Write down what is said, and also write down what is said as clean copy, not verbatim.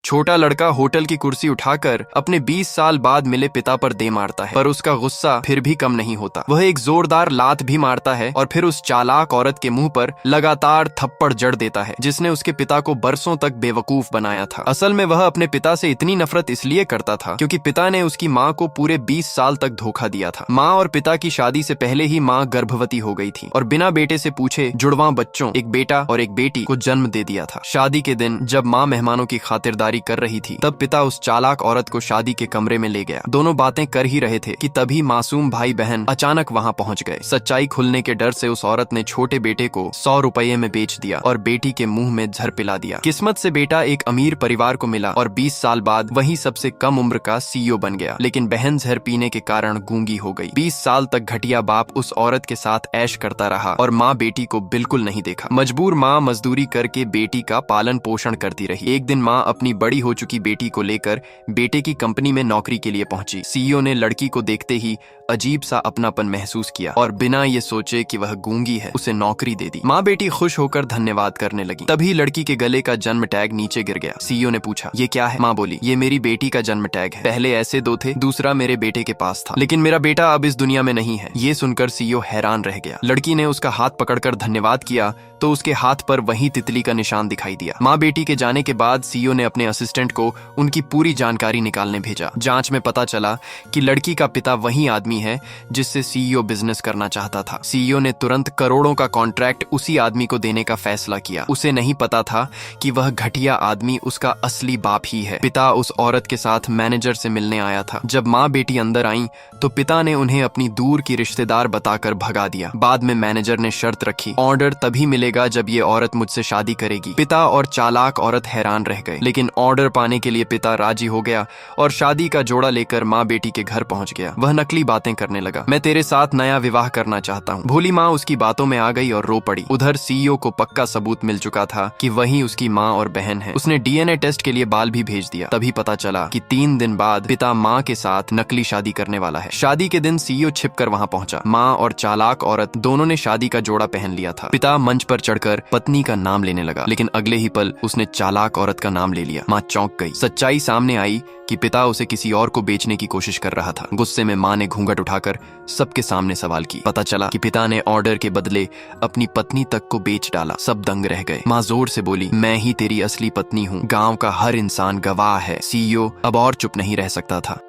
छोटा लड़का होटल की कुर्सी उठाकर अपने 20 साल बाद मिले पिता पर दे मारता है, पर उसका गुस्सा फिर भी कम नहीं होता। वह एक जोरदार लात भी मारता है और फिर उस चालाक औरत के मुंह पर लगातार थप्पड़ जड़ देता है जिसने उसके पिता को बरसों तक बेवकूफ बनाया था। असल में वह अपने पिता से इतनी नफरत इसलिए करता था क्योंकि पिता ने उसकी माँ को पूरे 20 साल तक धोखा दिया था। माँ और पिता की शादी से पहले ही माँ गर्भवती हो गई थी और बिना बेटे से पूछे जुड़वा बच्चों, एक बेटा और एक बेटी को जन्म दे दिया था। शादी के दिन जब माँ मेहमानों की खातिरदारी कर रही थी तब पिता उस चालाक औरत को शादी के कमरे में ले गया। दोनों बातें कर ही रहे थे कि तभी मासूम भाई बहन अचानक वहाँ पहुँच गए। सच्चाई खुलने के डर से उस औरत ने छोटे बेटे को 100 रुपये में बेच दिया और बेटी के मुंह में जहर पिला दिया। किस्मत से बेटा एक अमीर परिवार को मिला और 20 साल बाद वही सबसे कम उम्र का सीईओ बन गया, लेकिन बहन जहर पीने के कारण गूंगी हो गई। 20 साल तक घटिया बाप उस औरत के साथ ऐश करता रहा और माँ बेटी को बिल्कुल नहीं देखा। मजबूर माँ मजदूरी करके बेटी का पालन पोषण करती रही। एक दिन माँ अपनी बड़ी हो चुकी बेटी को लेकर बेटे की कंपनी में नौकरी के लिए पहुंची। सीईओ ने लड़की को देखते ही अजीब सा अपनापन महसूस किया और बिना ये सोचे कि वह गूंगी है उसे नौकरी दे दी। माँ बेटी खुश होकर धन्यवाद करने लगी। तभी लड़की के गले का जन्म टैग नीचे गिर गया। सीईओ ने पूछा, ये क्या है? माँ बोली, ये मेरी बेटी का जन्म टैग है। पहले ऐसे 2 थे, दूसरा मेरे बेटे के पास था, लेकिन मेरा बेटा अब इस दुनिया में नहीं है। ये सुनकर सीईओ हैरान रह गया। लड़की ने उसका हाथ पकड़कर धन्यवाद किया तो उसके हाथ पर वही तितली का निशान दिखाई दिया। माँ बेटी के जाने के बाद सीईओ ने अपने असिस्टेंट को उनकी पूरी जानकारी निकालने भेजा। जांच में पता चला कि लड़की का पिता वही आदमी है जिससे सीईओ बिजनेस करना चाहता था। सीईओ ने तुरंत करोड़ों का कॉन्ट्रैक्ट उसी आदमी को देने का फैसला किया। उसे नहीं पता था कि वह घटिया आदमी उसका असली बाप ही है। पिता उस औरत के साथ मैनेजर से मिलने आया था। जब माँ बेटी अंदर आई तो पिता ने उन्हें अपनी दूर की रिश्तेदार बताकर भगा दिया। बाद में मैनेजर ने शर्त रखी, ऑर्डर तभी मिलेगा जब ये औरत मुझसे शादी करेगी। पिता और चालाक औरत हैरान रह गए, लेकिन ऑर्डर पाने के लिए पिता राजी हो गया और शादी का जोड़ा लेकर माँ बेटी के घर पहुंच गया। वह नकली बातें करने लगा, मैं तेरे साथ नया विवाह करना चाहता हूँ। भोली माँ उसकी बातों में आ गई और रो पड़ी। उधर सीईओ को पक्का सबूत मिल चुका था कि वही उसकी माँ और बहन है। उसने डीएनए टेस्ट के लिए बाल भी भेज दिया। तभी पता चला कि 3 दिन बाद पिता माँ के साथ नकली शादी करने वाला है। शादी के दिन सीईओ छिपकर वहाँ पहुंचा। माँ और चालाक औरत दोनों ने शादी का जोड़ा पहन लिया था। पिता मंच पर चढ़कर पत्नी का नाम लेने लगा, लेकिन अगले ही पल उसने चालाक औरत का नाम ले लिया। माँ चौंक गई। सच्चाई सामने आई कि पिता उसे किसी और को बेचने की कोशिश कर रहा था। गुस्से में माँ ने घूंघट उठाकर सबके सामने सवाल की। पता चला कि पिता ने ऑर्डर के बदले अपनी पत्नी तक को बेच डाला। सब दंग रह गए। माँ जोर से बोली, मैं ही तेरी असली पत्नी हूँ। गांव का हर इंसान गवाह है। सीईओ अब और चुप नहीं रह सकता था।